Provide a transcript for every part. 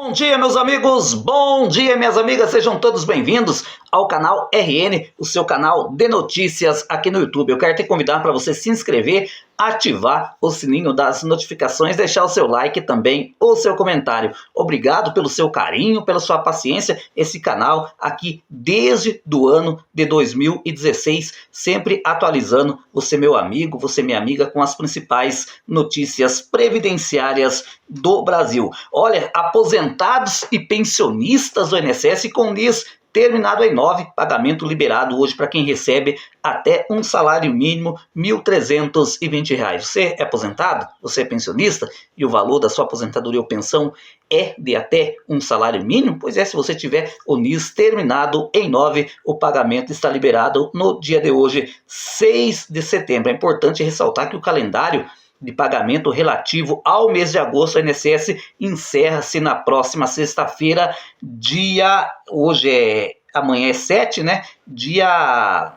Bom dia, meus amigos, bom dia, minhas amigas, sejam todos bem-vindos ao canal RN, o seu canal de notícias aqui no YouTube. Eu quero te convidar para você se inscrever, ativar o sininho das notificações, deixar o seu like também, o seu comentário. Obrigado pelo seu carinho, pela sua paciência. Esse canal aqui desde o ano de 2016, sempre atualizando você, meu amigo, você, minha amiga, com as principais notícias previdenciárias do Brasil. Olha, aposentados e pensionistas do INSS com NIS terminado em 9, pagamento liberado hoje para quem recebe até um salário mínimo R$ 1.320. Você é aposentado? Você é pensionista? E o valor da sua aposentadoria ou pensão é de até um salário mínimo? Pois é, se você tiver o NIS terminado em 9, o pagamento está liberado no dia de hoje, 6 de setembro. É importante ressaltar que o calendário de pagamento relativo ao mês de agosto, a INSS encerra-se na próxima sexta-feira, amanhã é 7, né? Dia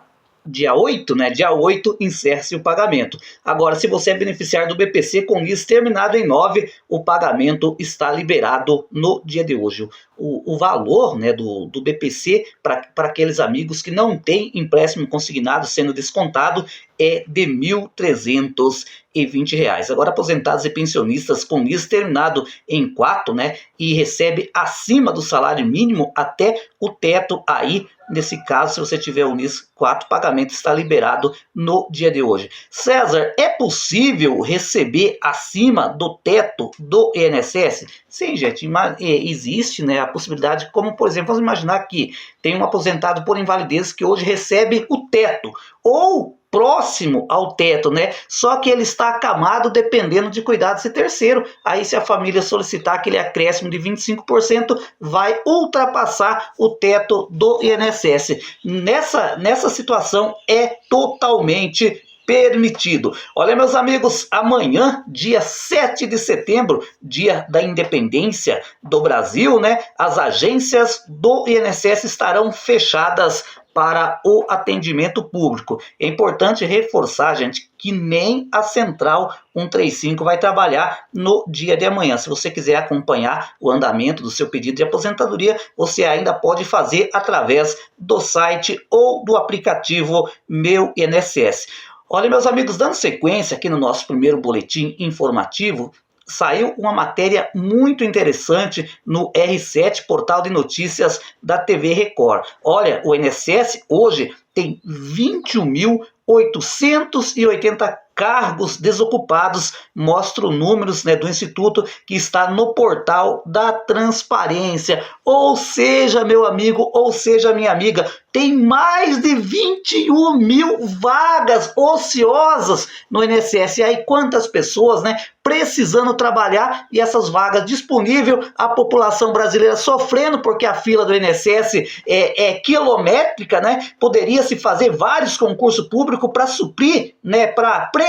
8, né? Dia 8 encerra-se o pagamento. Agora, se você é beneficiário do BPC com NIS terminado em 9, o pagamento está liberado no dia de hoje. O valor, né, do BPC para aqueles amigos que não têm empréstimo consignado sendo descontado é de R$ 1.320. Agora, aposentados e pensionistas com NIS terminado em 4, né, e recebe acima do salário mínimo até o teto aí, nesse caso, se você tiver o NIS 4, o pagamento está liberado no dia de hoje. César, é possível receber acima do teto do INSS? Sim, gente, existe, né, a possibilidade, como por exemplo, vamos imaginar que tem um aposentado por invalidez que hoje recebe o teto, ou próximo ao teto, né? Só que ele está acamado dependendo de cuidar desse terceiro. Aí, se a família solicitar aquele acréscimo de 25%, vai ultrapassar o teto do INSS. Nessa situação é totalmente permitido. Olha, meus amigos, amanhã, dia 7 de setembro, dia da independência do Brasil, né? As agências do INSS estarão fechadas para o atendimento público. É importante reforçar, gente, que nem a Central 135 vai trabalhar no dia de amanhã. Se você quiser acompanhar o andamento do seu pedido de aposentadoria, você ainda pode fazer através do site ou do aplicativo Meu INSS. Olha, meus amigos, dando sequência aqui no nosso primeiro boletim informativo, saiu uma matéria muito interessante no R7, portal de notícias da TV Record. Olha, o INSS hoje tem 21.880 cargos desocupados, mostram números, né, do Instituto que está no portal da transparência. Ou seja, meu amigo, ou seja, minha amiga, tem mais de 21 mil vagas ociosas no INSS. E aí quantas pessoas, né, precisando trabalhar e essas vagas disponíveis, a população brasileira sofrendo porque a fila do INSS é quilométrica, né? Poderia se fazer vários concursos públicos para suprir, né, para preencher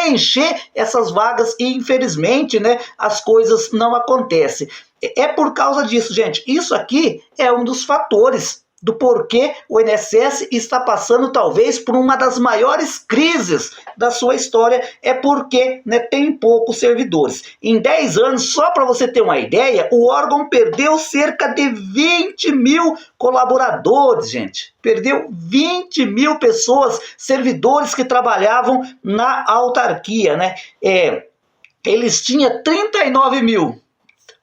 essas vagas e infelizmente, né, as coisas não acontecem. É por causa disso, gente. Isso aqui é um dos fatores do porquê o INSS está passando talvez por uma das maiores crises da sua história, é porque, né, tem poucos servidores. Em 10 anos, só para você ter uma ideia, o órgão perdeu cerca de 20 mil colaboradores, gente. Perdeu 20 mil pessoas, servidores que trabalhavam na autarquia, né? Eles tinham 39 mil.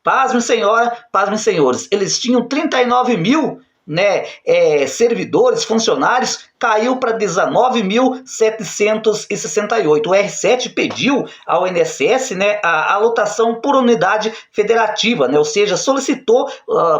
Pasmem, senhora, pasmem, senhores. Eles tinham 39 mil, né, servidores, funcionários, caiu para 19.768. O R7 pediu ao INSS, né, a lotação por unidade federativa, né, ou seja, solicitou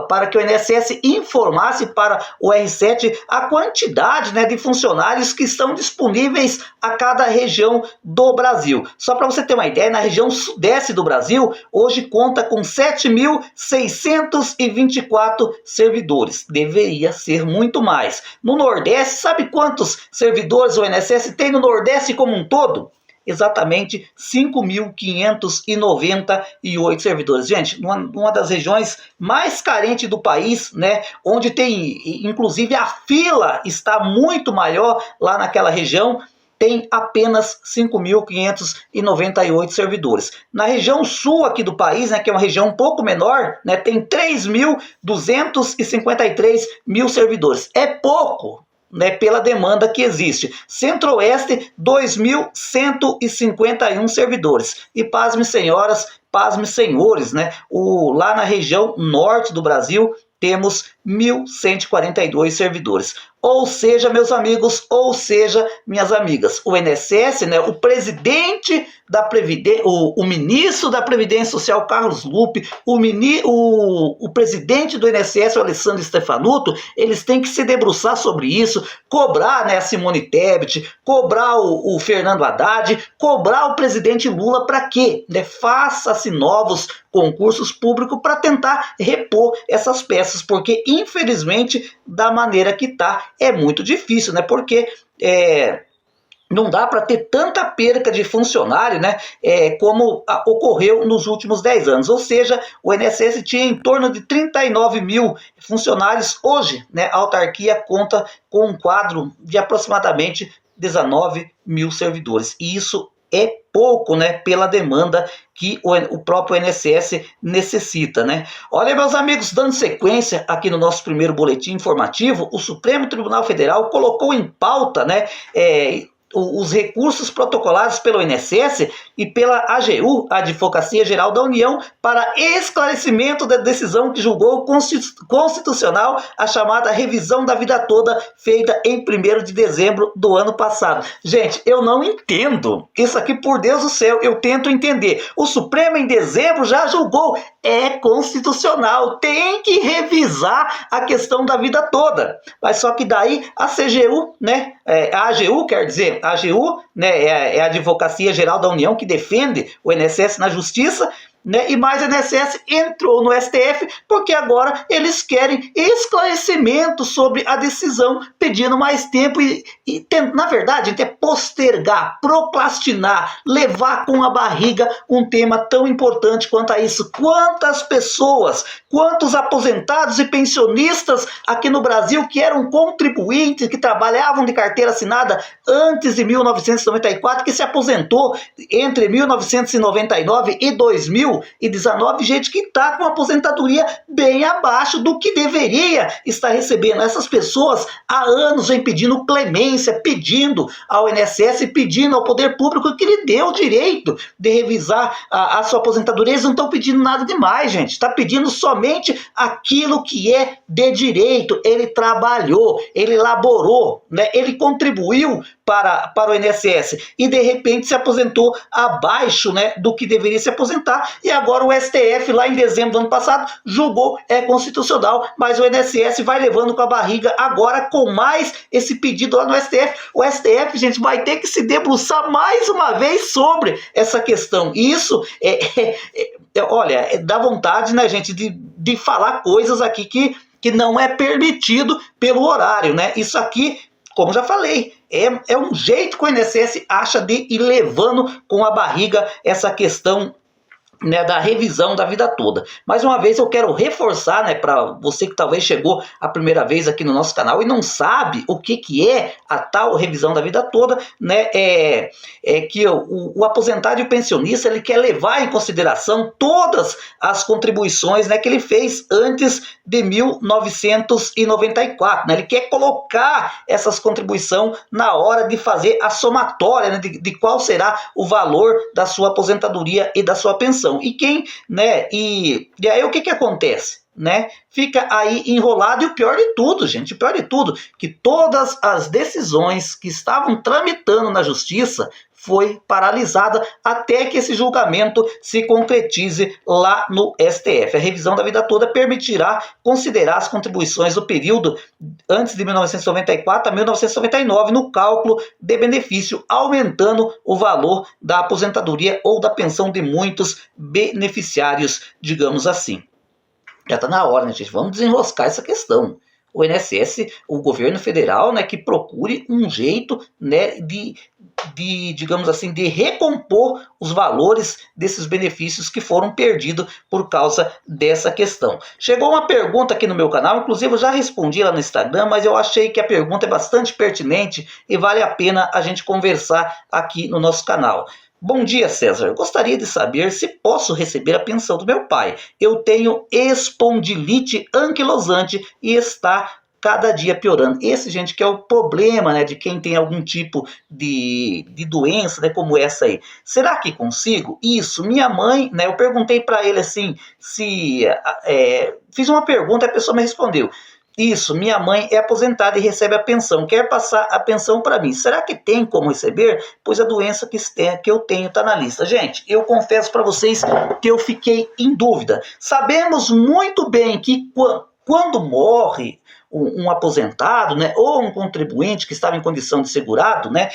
para que o INSS informasse para o R7 a quantidade, né, de funcionários que estão disponíveis a cada região do Brasil. Só para você ter uma ideia, na região sudeste do Brasil, hoje conta com 7.624 servidores. Deveria ser muito mais. No Nordeste, sabe quantos servidores o INSS tem no Nordeste como um todo? Exatamente 5.598 servidores. Gente, numa das regiões mais carentes do país, né, onde tem, inclusive, a fila está muito maior lá naquela região, tem apenas 5.598 servidores. Na região sul aqui do país, né, que é uma região um pouco menor, né, tem 3.253 mil servidores. É pouco, né, pela demanda que existe. Centro-Oeste, 2.151 servidores. E pasme senhoras, pasme senhores, né, lá na região norte do Brasil, temos 1.142 servidores. Ou seja, meus amigos, ou seja, minhas amigas, o INSS, né, o presidente da Previdência, o ministro da Previdência Social, Carlos Lupe, o presidente do INSS, o Alessandro Stefanuto, eles têm que se debruçar sobre isso, cobrar, né, a Simone Tebet, cobrar o Fernando Haddad, cobrar o presidente Lula para quê? Né, faça-se novos concursos públicos para tentar repor essas peças, porque infelizmente da maneira que está é muito difícil, né? Porque não dá para ter tanta perca de funcionário, né, como ocorreu nos últimos 10 anos. Ou seja, o INSS tinha em torno de 39 mil funcionários. Hoje, né, a autarquia conta com um quadro de aproximadamente 19 mil servidores. E isso é pouco, né, pela demanda que o próprio INSS necessita, né? Olha, meus amigos, dando sequência aqui no nosso primeiro boletim informativo, o Supremo Tribunal Federal colocou em pauta, né, os recursos protocolados pelo INSS e pela AGU, a Advocacia Geral da União, para esclarecimento da decisão que julgou constitucional a chamada revisão da vida toda, feita em 1º de dezembro do ano passado. Gente, eu não entendo isso aqui, por Deus do céu, eu tento entender. O Supremo em dezembro já julgou, é constitucional, tem que revisar a questão da vida toda. Mas só que daí a CGU, né, a AGU, quer dizer, a AGU, né, é a Advocacia Geral da União, que defende o INSS na justiça, né, e mais o INSS entrou no STF porque agora eles querem esclarecimento sobre a decisão, pedindo mais tempo na verdade, até postergar, procrastinar, levar com a barriga um tema tão importante quanto a isso. Quantas pessoas, quantos aposentados e pensionistas aqui no Brasil que eram contribuintes, que trabalhavam de carteira assinada antes de 1994, que se aposentou entre 1999 e 2019, gente que está com aposentadoria bem abaixo do que deveria estar recebendo. Essas pessoas há anos vêm pedindo clemência, pedindo ao INSS, pedindo ao poder público que lhe dê o direito de revisar a sua aposentadoria. Eles não estão pedindo nada demais, gente. Está pedindo somente aquilo que é de direito. Ele trabalhou, ele laborou, né? Ele contribuiu para o INSS e de repente se aposentou abaixo, né, do que deveria se aposentar, e agora o STF lá em dezembro do ano passado julgou constitucional, mas o INSS vai levando com a barriga agora com mais esse pedido lá no STF. O STF, gente, vai ter que se debruçar mais uma vez sobre essa questão. E isso olha, dá vontade, né, gente, de falar coisas aqui que não é permitido pelo horário, né? Isso aqui, como já falei, é um jeito que o INSS acha de ir levando com a barriga essa questão, né, da revisão da vida toda. Mais uma vez eu quero reforçar, né, para você que talvez chegou a primeira vez aqui no nosso canal e não sabe o que é a tal revisão da vida toda, né, que o aposentado e o pensionista, ele quer levar em consideração todas as contribuições, né, que ele fez antes de 1994, né, ele quer colocar essas contribuições na hora de fazer a somatória, né, de qual será o valor da sua aposentadoria e da sua pensão. E quem, né, e aí o que acontece, né? Fica aí enrolado, e o pior de tudo, gente, o pior de tudo, que todas as decisões que estavam tramitando na justiça foi paralisada até que esse julgamento se concretize lá no STF. A revisão da vida toda permitirá considerar as contribuições do período antes de 1994 a 1999 no cálculo de benefício, aumentando o valor da aposentadoria ou da pensão de muitos beneficiários, digamos assim. Já está na hora, né, gente? Vamos desenroscar essa questão. o INSS, o governo federal, né, que procure um jeito, né, digamos assim, de recompor os valores desses benefícios que foram perdidos por causa dessa questão. Chegou uma pergunta aqui no meu canal, inclusive eu já respondi lá no Instagram, mas eu achei que a pergunta é bastante pertinente e vale a pena a gente conversar aqui no nosso canal. Bom dia, César. Gostaria de saber se posso receber a pensão do meu pai. Eu tenho espondilite anquilosante e está cada dia piorando. Esse, gente, que é o problema, né, de quem tem algum tipo de doença, né, como essa aí. Será que consigo? Isso, minha mãe, né, eu perguntei para ele assim, fiz uma pergunta e a pessoa me respondeu. Isso, minha mãe é aposentada e recebe a pensão, quer passar a pensão para mim. Será que tem como receber? Pois a doença que eu tenho está na lista. Gente, eu confesso para vocês que eu fiquei em dúvida. Sabemos muito bem que quando morre um aposentado, né, ou um contribuinte que estava em condição de segurado, né,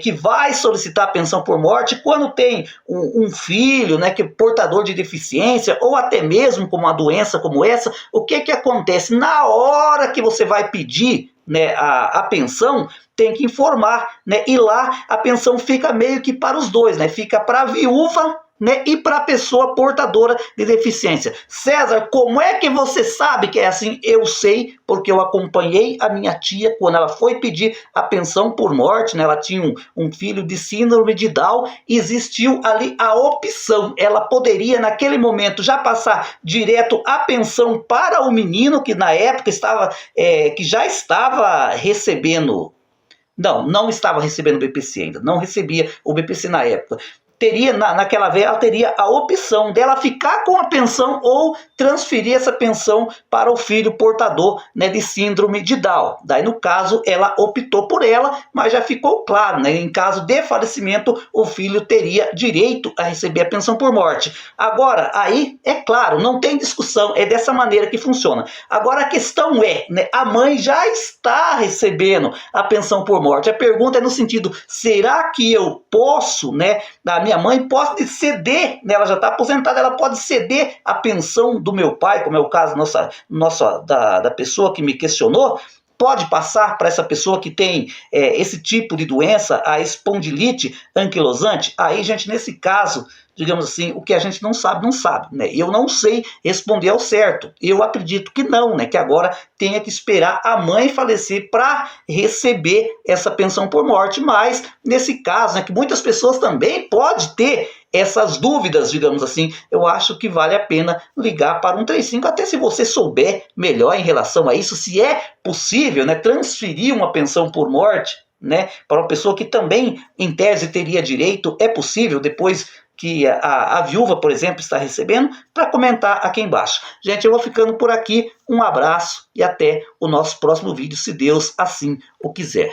que vai solicitar pensão por morte, quando tem um filho, né, que é portador de deficiência, ou até mesmo com uma doença como essa, o que acontece? Na hora que você vai pedir, né, a pensão, tem que informar, né, e lá a pensão fica meio que para os dois, né, fica para a viúva, né, e para a pessoa portadora de deficiência. César, como é que você sabe que é assim? Eu sei, porque eu acompanhei a minha tia quando ela foi pedir a pensão por morte, né, ela tinha um filho de síndrome de Down, e existiu ali a opção, ela poderia naquele momento já passar direto a pensão para o menino, que na época que já estava recebendo. Não estava recebendo o BPC ainda, não recebia o BPC na época. Naquela vez, ela teria a opção dela ficar com a pensão ou transferir essa pensão para o filho portador, né, de síndrome de Down. Daí, no caso, ela optou por ela, mas já ficou claro, né, em caso de falecimento, o filho teria direito a receber a pensão por morte. Agora, aí, é claro, não tem discussão, é dessa maneira que funciona. Agora, a questão é, né, a mãe já está recebendo a pensão por morte. A pergunta é no sentido, será que eu posso, né, a minha mãe pode ceder, né, ela já está aposentada, ela pode ceder a pensão do meu pai, como é o caso da pessoa que me questionou, pode passar para essa pessoa que tem esse tipo de doença, a espondilite anquilosante? Aí, gente, nesse caso, digamos assim, o que a gente não sabe, né? Eu não sei responder ao certo. Eu acredito que não, né? Que agora tenha que esperar a mãe falecer para receber essa pensão por morte. Mas, nesse caso, né, que muitas pessoas também podem ter essas dúvidas, digamos assim, eu acho que vale a pena ligar para 135, até se você souber melhor em relação a isso, se é possível, né, transferir uma pensão por morte, né, para uma pessoa que também, em tese, teria direito, é possível, depois que a viúva, por exemplo, está recebendo, para comentar aqui embaixo. Gente, eu vou ficando por aqui, um abraço e até o nosso próximo vídeo, se Deus assim o quiser.